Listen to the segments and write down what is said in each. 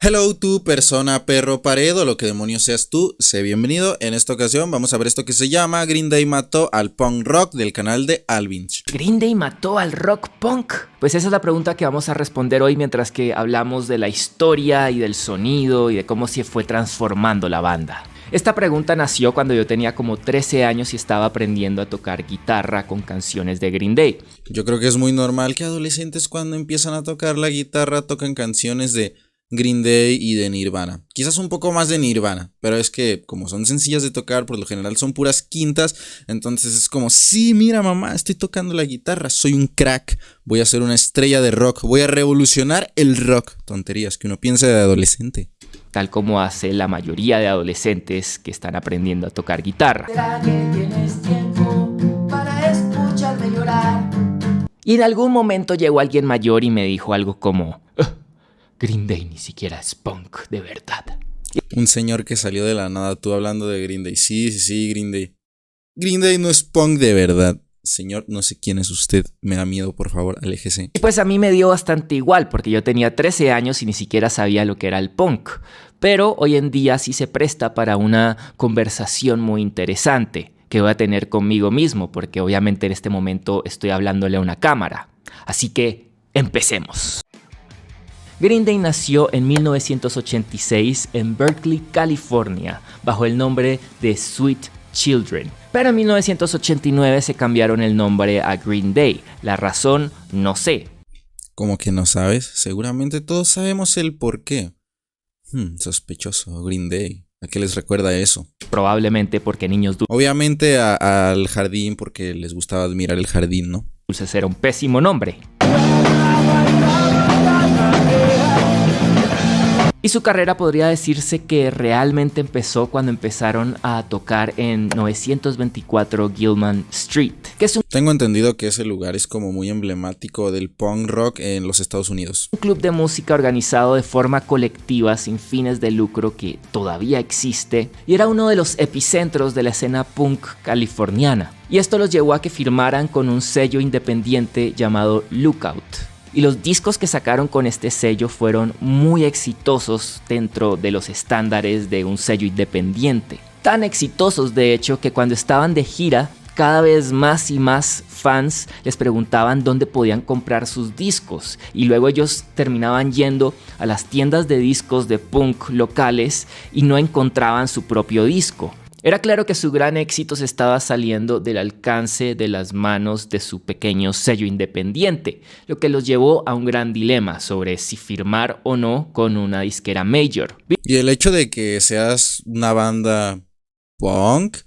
Hello tú, persona, perro, pared o lo que demonios seas tú, sé bienvenido. En esta ocasión vamos a ver esto que se llama Green Day mató al punk rock del canal de Alvinch. ¿Green Day mató al rock punk? Pues esa es la pregunta que vamos a responder hoy mientras que hablamos de la historia y del sonido y de cómo se fue transformando la banda. Esta pregunta nació cuando yo tenía como 13 años y estaba aprendiendo a tocar guitarra con canciones de Green Day. Yo creo que es muy normal que adolescentes cuando empiezan a tocar la guitarra tocan canciones de Green Day y de Nirvana. Quizás un poco más de Nirvana, pero es que como son sencillas de tocar, por lo general son puras quintas, entonces es como, sí, mira mamá, estoy tocando la guitarra, soy un crack, voy a ser una estrella de rock, voy a revolucionar el rock. Tonterías que uno piensa de adolescente. Tal como hace la mayoría de adolescentes que están aprendiendo a tocar guitarra. ¿Será que tienes tiempo para escucharme llorar? Y en algún momento llegó alguien mayor y me dijo algo como: Green Day ni siquiera es punk de verdad. Un señor que salió de la nada, tú hablando de Green Day. Sí, Green Day. Green Day no es punk de verdad. Señor, no sé quién es usted. Me da miedo, por favor, aléjese. Y pues a mí me dio bastante igual porque yo tenía 13 años y ni siquiera sabía lo que era el punk. Pero hoy en día sí se presta para una conversación muy interesante que voy a tener conmigo mismo, porque obviamente en este momento estoy hablándole a una cámara. Así que empecemos. Green Day nació en 1986 en Berkeley, California, bajo el nombre de Sweet Children. Pero en 1989 se cambiaron el nombre a Green Day. La razón, no sé. ¿Cómo que no sabes? Seguramente todos sabemos el por qué. Sospechoso, Green Day. ¿A qué les recuerda eso? Probablemente porque niños Obviamente al jardín, porque les gustaba admirar el jardín, ¿no? dulces era un pésimo nombre. Y su carrera podría decirse que realmente empezó cuando empezaron a tocar en 924 Gilman Street, que es un Tengo entendido que ese lugar es como muy emblemático del punk rock en los Estados Unidos. club de música organizado de forma colectiva sin fines de lucro que todavía existe y era uno de los epicentros de la escena punk californiana. Y esto los llevó a que firmaran con un sello independiente llamado Lookout. Y los discos que sacaron con este sello fueron muy exitosos dentro de los estándares de un sello independiente. Tan exitosos de hecho que cuando estaban de gira, cada vez más y más fans les preguntaban dónde podían comprar sus discos. Y luego ellos terminaban yendo a las tiendas de discos de punk locales y no encontraban su propio disco. Era claro que su gran éxito se estaba saliendo del alcance de las manos de su pequeño sello independiente, lo que los llevó a un gran dilema sobre si firmar o no con una disquera major. Y el hecho de que seas una banda punk,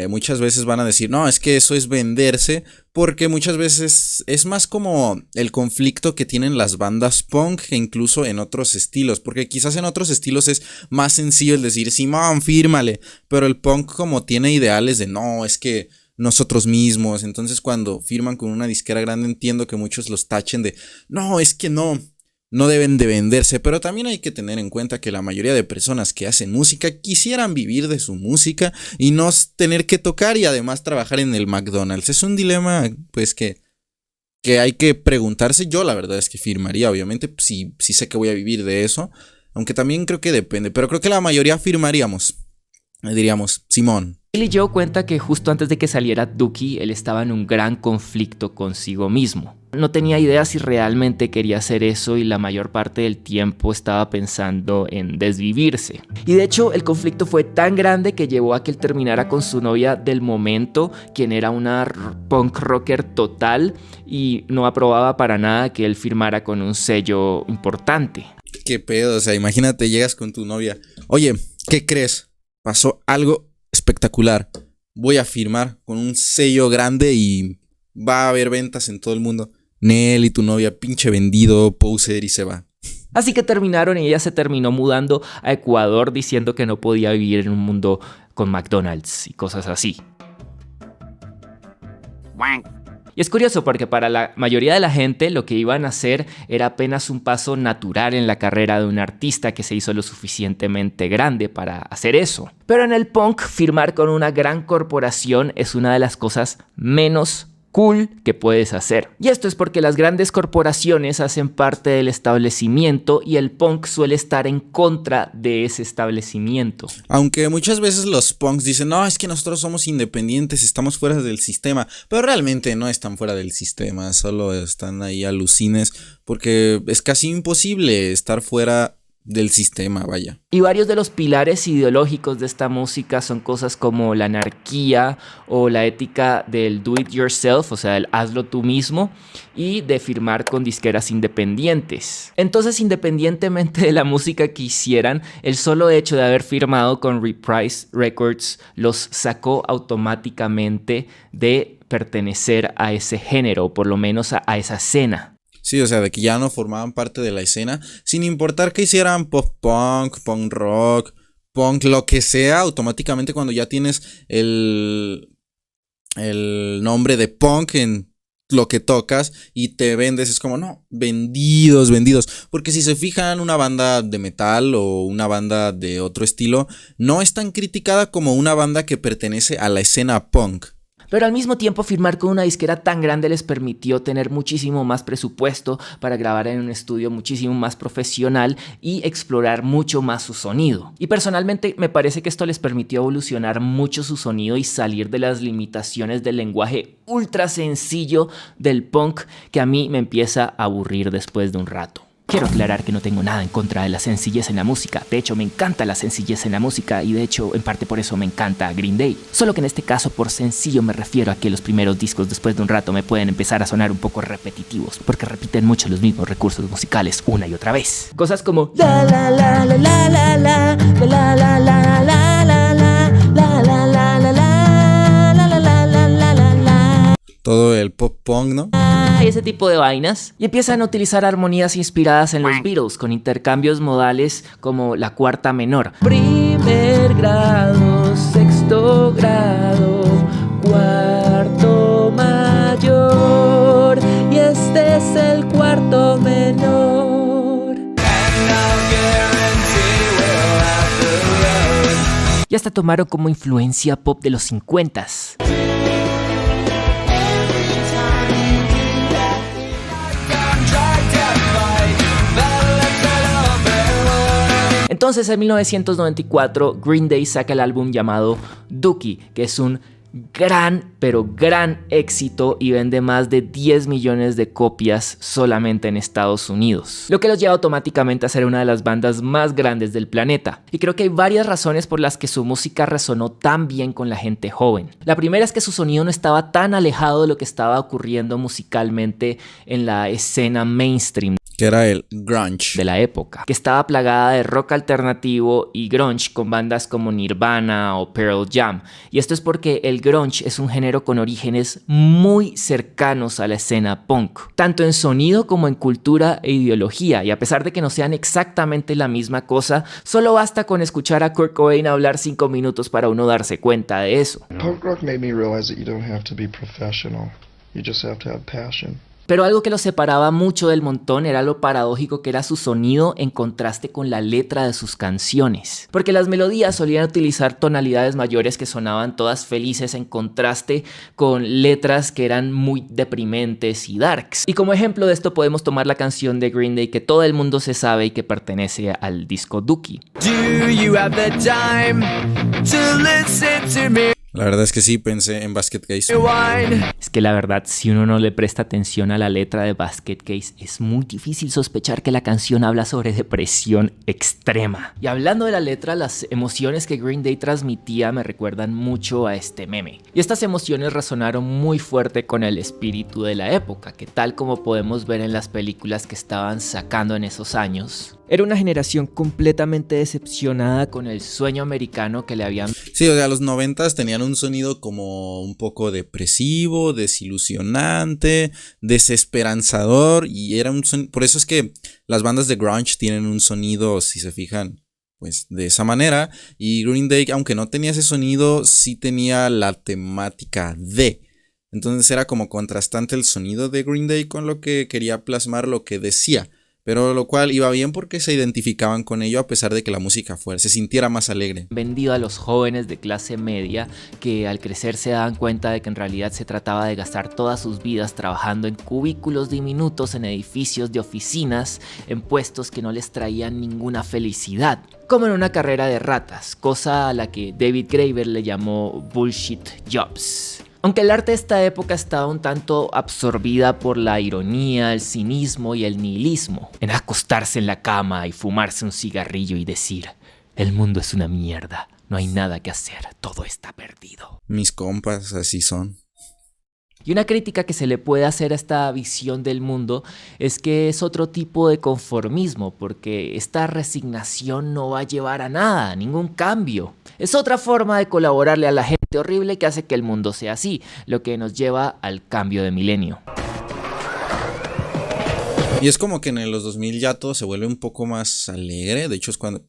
muchas veces van a decir, no, es que eso es venderse, porque muchas veces es más como el conflicto que tienen las bandas punk que incluso en otros estilos, porque quizás en otros estilos es más sencillo el decir, Simón, fírmale, pero el punk como tiene ideales de, no, es que nosotros mismos, entonces cuando firman con una disquera grande entiendo que muchos los tachen de, no, es que no deben de venderse, pero también hay que tener en cuenta que la mayoría de personas que hacen música quisieran vivir de su música y no tener que tocar y además trabajar en el McDonald's. Es un dilema pues que hay que preguntarse. Yo la verdad es que firmaría, obviamente, sí sé que voy a vivir de eso, aunque también creo que depende, pero creo que la mayoría firmaríamos, diríamos, Simón. Billy Joe cuenta que justo antes de que saliera Dookie, él estaba en un gran conflicto consigo mismo. No tenía idea si realmente quería hacer eso y la mayor parte del tiempo estaba pensando en desvivirse. Y de hecho el conflicto fue tan grande que llevó a que él terminara con su novia del momento, quien era una punk rocker total y no aprobaba para nada que él firmara con un sello importante. ¿Qué pedo? O sea, imagínate, llegas con tu novia. Oye, ¿qué crees? Pasó algo espectacular. Voy a firmar con un sello grande y va a haber ventas en todo el mundo. Nel y tu novia, pinche vendido, poser, y se va. Así que terminaron y ella se terminó mudando a Ecuador diciendo que no podía vivir en un mundo con McDonald's y cosas así. Y es curioso porque para la mayoría de la gente lo que iban a hacer era apenas un paso natural en la carrera de un artista que se hizo lo suficientemente grande para hacer eso. Pero en el punk, firmar con una gran corporación es una de las cosas menos cool que puedes hacer. Y esto es porque las grandes corporaciones hacen parte del establecimiento y el punk suele estar en contra de ese establecimiento. Aunque muchas veces los punks dicen, no, es que nosotros somos independientes, estamos fuera del sistema, pero realmente no están fuera del sistema, solo están ahí alucines, porque es casi imposible estar fuera del sistema, vaya. Y varios de los pilares ideológicos de esta música son cosas como la anarquía o la ética del do it yourself, o sea, el hazlo tú mismo, y de firmar con disqueras independientes. Entonces, independientemente de la música que hicieran, el solo hecho de haber firmado con Reprise Records los sacó automáticamente de pertenecer a ese género, o por lo menos a esa escena. Sí, o sea, de que ya no formaban parte de la escena, sin importar que hicieran pop punk, punk rock, punk, lo que sea, automáticamente cuando ya tienes el nombre de punk en lo que tocas y te vendes, es como, no, vendidos, porque si se fijan, una banda de metal o una banda de otro estilo no es tan criticada como una banda que pertenece a la escena punk. Pero al mismo tiempo firmar con una disquera tan grande les permitió tener muchísimo más presupuesto para grabar en un estudio muchísimo más profesional y explorar mucho más su sonido. Y personalmente me parece que esto les permitió evolucionar mucho su sonido y salir de las limitaciones del lenguaje ultra sencillo del punk que a mí me empieza a aburrir después de un rato. Quiero aclarar que no tengo nada en contra de la sencillez en la música. De hecho, me encanta la sencillez en la música y de hecho, en parte por eso me encanta Green Day. Solo que en este caso, por sencillo, me refiero a que los primeros discos después de un rato me pueden empezar a sonar un poco repetitivos porque repiten mucho los mismos recursos musicales una y otra vez. Cosas como la la la la la la la la la la la la la la la la la la. Todo el pop punk, ¿no? Y ese tipo de vainas, y empiezan a utilizar armonías inspiradas en los Beatles con intercambios modales como la cuarta menor. Primer grado, sexto grado, cuarto mayor, y este es el cuarto menor. Y hasta tomaron como influencia pop de los 50s. Entonces, en 1994, Green Day saca el álbum llamado Dookie, que es un gran, pero gran éxito y vende más de 10 millones de copias solamente en Estados Unidos, lo que los lleva automáticamente a ser una de las bandas más grandes del planeta. Y creo que hay varias razones por las que su música resonó tan bien con la gente joven. La primera es que su sonido no estaba tan alejado de lo que estaba ocurriendo musicalmente en la escena mainstream, que era el grunge de la época, que estaba plagada de rock alternativo y grunge con bandas como Nirvana o Pearl Jam. Y esto es porque el grunge es un género con orígenes muy cercanos a la escena punk, tanto en sonido como en cultura e ideología, y a pesar de que no sean exactamente la misma cosa, solo basta con escuchar a Kurt Cobain hablar 5 minutos para uno darse cuenta de eso. Punk rock made me realize that you don't have to be professional, you just have to have passion. Pero algo que los separaba mucho del montón era lo paradójico que era su sonido en contraste con la letra de sus canciones. Porque las melodías solían utilizar tonalidades mayores que sonaban todas felices en contraste con letras que eran muy deprimentes y darks. Y como ejemplo de esto podemos tomar la canción de Green Day que todo el mundo se sabe y que pertenece al disco Dookie. Do you have the time to listen to me? La verdad es que sí, pensé en Basket Case. Es que la verdad, si uno no le presta atención a la letra de Basket Case, es muy difícil sospechar que la canción habla sobre depresión extrema. Y hablando de la letra, las emociones que Green Day transmitía me recuerdan mucho a este meme. Y estas emociones resonaron muy fuerte con el espíritu de la época, que tal como podemos ver en las películas que estaban sacando en esos años, era una generación completamente decepcionada con el sueño americano que le habían... Sí, o sea, los 90s tenían un sonido como un poco depresivo, desilusionante, desesperanzador, y era un por eso es que las bandas de grunge tienen un sonido, si se fijan, pues de esa manera, y Green Day, aunque no tenía ese sonido, sí tenía la temática de... Entonces era como contrastante el sonido de Green Day con lo que quería plasmar, lo que decía. pero lo cual iba bien porque se identificaban con ello a pesar de que la música se sintiera más alegre. Vendido a los jóvenes de clase media que al crecer se daban cuenta de que en realidad se trataba de gastar todas sus vidas trabajando en cubículos diminutos, en edificios de oficinas, en puestos que no les traían ninguna felicidad, como en una carrera de ratas, cosa a la que David Graeber le llamó bullshit jobs. Aunque el arte de esta época estaba un tanto absorbida por la ironía, el cinismo y el nihilismo, en acostarse en la cama y fumarse un cigarrillo y decir: el mundo es una mierda, no hay nada que hacer, todo está perdido. Mis compas así son. Y una crítica que se le puede hacer a esta visión del mundo es que es otro tipo de conformismo, porque esta resignación no va a llevar a nada, a ningún cambio. Es otra forma de colaborarle a la gente horrible que hace que el mundo sea así, lo que nos lleva al cambio de milenio. Y es como que en los 2000 ya todo se vuelve un poco más alegre, de hecho es cuando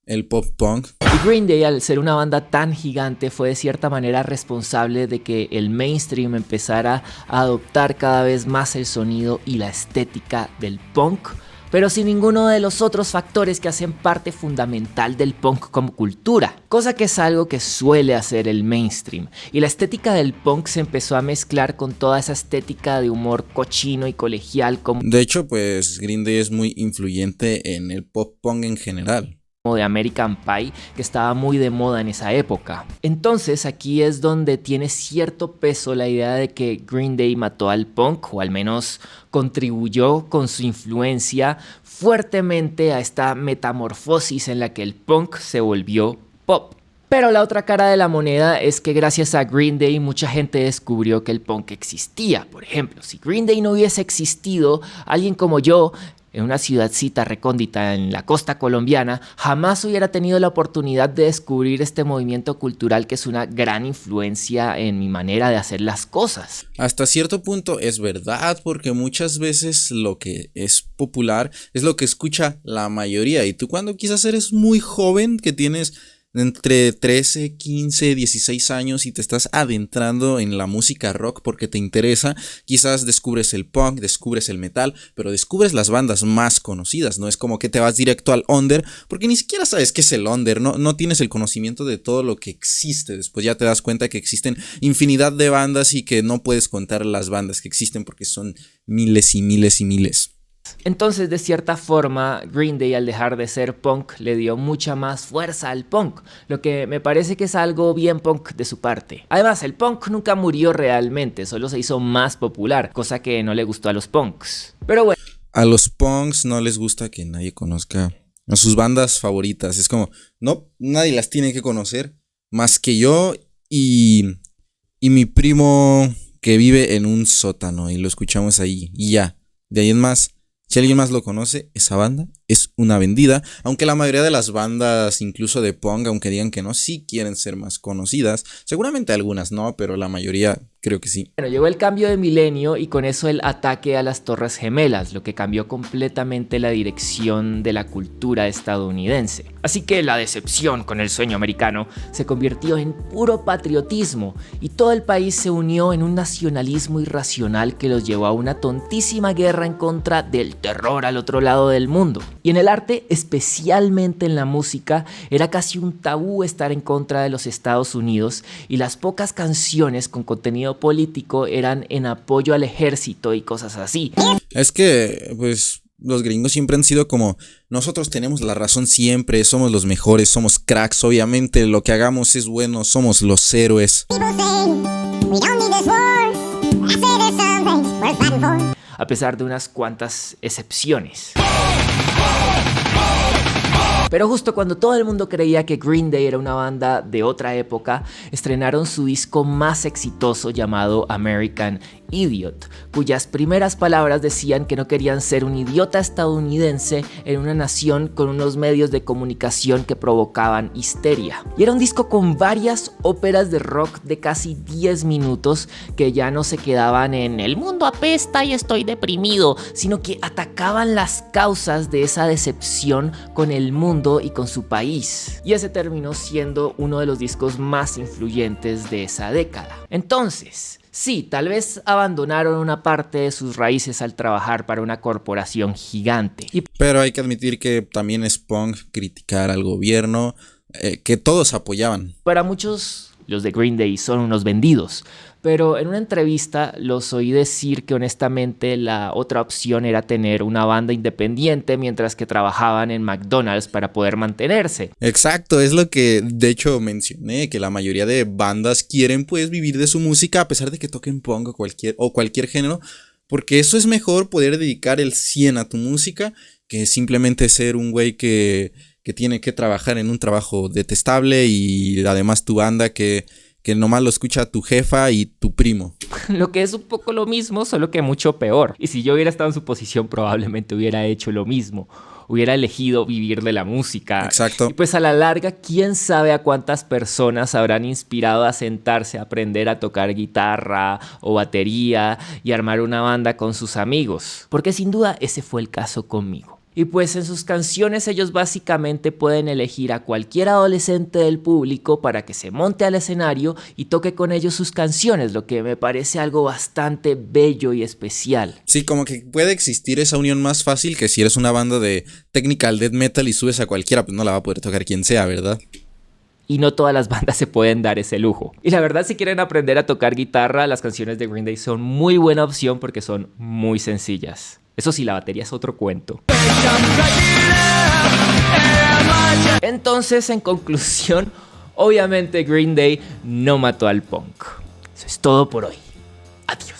el pop punk. Y Green Day, al ser una banda tan gigante, fue de cierta manera responsable de que el mainstream empezara a adoptar cada vez más el sonido y la estética del punk, pero sin ninguno de los otros factores que hacen parte fundamental del punk como cultura, cosa que es algo que suele hacer el mainstream. Y la estética del punk se empezó a mezclar con toda esa estética de humor cochino y colegial como De hecho, pues Green Day es muy influyente en el pop punk en general. de American Pie, que estaba muy de moda en esa época. Entonces aquí es donde tiene cierto peso la idea de que Green Day mató al punk, o al menos contribuyó con su influencia fuertemente a esta metamorfosis en la que el punk se volvió pop. Pero la otra cara de la moneda es que gracias a Green Day mucha gente descubrió que el punk existía. Por ejemplo, si Green Day no hubiese existido, alguien como yo, en una ciudadcita recóndita en la costa colombiana, jamás hubiera tenido la oportunidad de descubrir este movimiento cultural que es una gran influencia en mi manera de hacer las cosas. Hasta cierto punto es verdad, porque muchas veces lo que es popular es lo que escucha la mayoría, y tú cuando quizás eres muy joven, que tienes entre 13, 15, 16 años y te estás adentrando en la música rock porque te interesa, quizás descubres el punk, descubres el metal, pero descubres las bandas más conocidas, no es como que te vas directo al under porque ni siquiera sabes qué es el under, no tienes el conocimiento de todo lo que existe. Después ya te das cuenta que existen infinidad de bandas y que no puedes contar las bandas que existen porque son miles y miles y miles. Entonces, de cierta forma, Green Day, al dejar de ser punk, le dio mucha más fuerza al punk, lo que me parece que es algo bien punk de su parte. Además, el punk nunca murió realmente, solo se hizo más popular, cosa que no le gustó a los punks. Pero bueno. A los punks no les gusta que nadie conozca a sus bandas favoritas. Es como, no, nadie las tiene que conocer más que yo y mi primo que vive en un sótano y lo escuchamos ahí y ya. De ahí en más, si alguien más lo conoce, esa banda es una vendida, aunque la mayoría de las bandas, incluso de punk, aunque digan que no, sí quieren ser más conocidas. Seguramente algunas no, pero la mayoría creo que sí. Bueno, llegó el cambio de milenio y con eso el ataque a las Torres Gemelas, lo que cambió completamente la dirección de la cultura estadounidense. Así que la decepción con el sueño americano se convirtió en puro patriotismo y todo el país se unió en un nacionalismo irracional que los llevó a una tontísima guerra en contra del terror al otro lado del mundo. Y en el arte, especialmente en la música, era casi un tabú estar en contra de los Estados Unidos y las pocas canciones con contenido político eran en apoyo al ejército y cosas así. Es que, pues, los gringos siempre han sido como, nosotros tenemos la razón siempre, somos los mejores, somos cracks, obviamente lo que hagamos es bueno, somos los héroes. A pesar de unas cuantas excepciones. Pero justo cuando todo el mundo creía que Green Day era una banda de otra época, estrenaron su disco más exitoso llamado American Idiot, cuyas primeras palabras decían que no querían ser un idiota estadounidense en una nación con unos medios de comunicación que provocaban histeria. Y era un disco con varias óperas de rock de casi 10 minutos que ya no se quedaban en "el mundo apesta y estoy deprimido", sino que atacaban las causas de esa decepción con el mundo y con su país. Y ese terminó siendo uno de los discos más influyentes de esa década. Entonces, Sí, tal vez abandonaron una parte de sus raíces al trabajar para una corporación gigante. Pero hay que admitir que también es punk criticar al gobierno, que todos apoyaban. Para muchos, los de Green Day son unos vendidos. Pero en una entrevista los oí decir que honestamente la otra opción era tener una banda independiente mientras que trabajaban en McDonald's para poder mantenerse. Exacto, es lo que de hecho mencioné, que la mayoría de bandas quieren pues vivir de su música a pesar de que toquen punk o cualquier género, porque eso es mejor poder dedicar el 100 a tu música que simplemente ser un güey que tiene que trabajar en un trabajo detestable y además tu banda que nomás lo escucha tu jefa y tu primo. Lo que es un poco lo mismo, solo que mucho peor. Y si yo hubiera estado en su posición, probablemente hubiera hecho lo mismo. Hubiera elegido vivir de la música. Exacto. Y pues a la larga, quién sabe a cuántas personas habrán inspirado a sentarse a aprender a tocar guitarra o batería y armar una banda con sus amigos. Porque sin duda ese fue el caso conmigo. Y pues en sus canciones ellos básicamente pueden elegir a cualquier adolescente del público para que se monte al escenario y toque con ellos sus canciones, lo que me parece algo bastante bello y especial. Sí, como que puede existir esa unión más fácil que si eres una banda de technical death metal y subes a cualquiera, pues no la va a poder tocar quien sea, ¿verdad? Y no todas las bandas se pueden dar ese lujo. Y la verdad, si quieren aprender a tocar guitarra, las canciones de Green Day son muy buena opción porque son muy sencillas. Eso sí, la batería es otro cuento. Entonces, en conclusión, obviamente Green Day no mató al punk. Eso es todo por hoy. Adiós.